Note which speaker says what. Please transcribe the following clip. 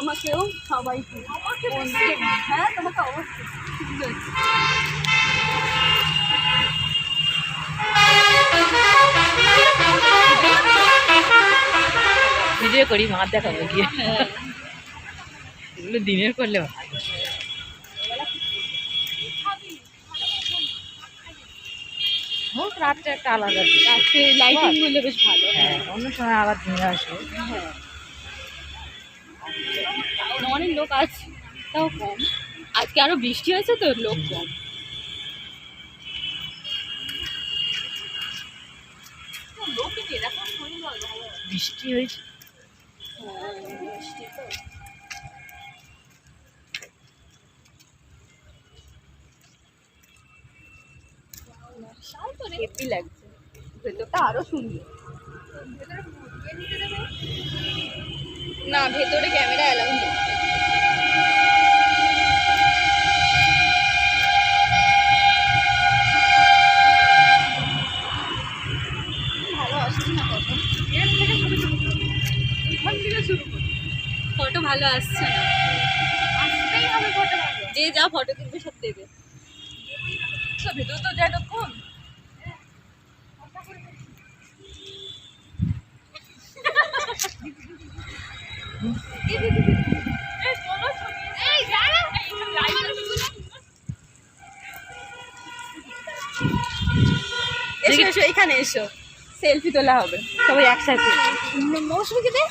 Speaker 1: তোমাকেও সবাইকে। হ্যাঁ তোমাকে অবশ্যই।
Speaker 2: ভিডিও করি মার দেখাবো গিয়ে। এগুলো দিনের করলে ভালো। রাত্রে একটা আলাদা
Speaker 1: লাইটিং গুলো বেশ ভালো।
Speaker 2: হ্যাঁ, অন্য সময় আবার দিনে আসবে।
Speaker 1: হ্যাঁ অনেক লোক আছে, তাও কম। আজকে আরো বৃষ্টি হয়েছে তো লোক কম।
Speaker 2: বৃষ্টি হয়েছে।
Speaker 1: হেভি লাগছে, ভেতরটা আরো সুন্দর। না ভেতরে ক্যামেরা অ্যালাউ নেই। ভালো আসছে না ফটো, ফটো ভালো আসছে না। আসতেই হবে ফটো ভালো, যে যা ফটো তুলবে সব দেবে। ভেতর তো যায় তখন। এসো এসো এখানে এসো, সেলফি তোলা হবে সবাই একসাথে। মৌসুমীকে দে।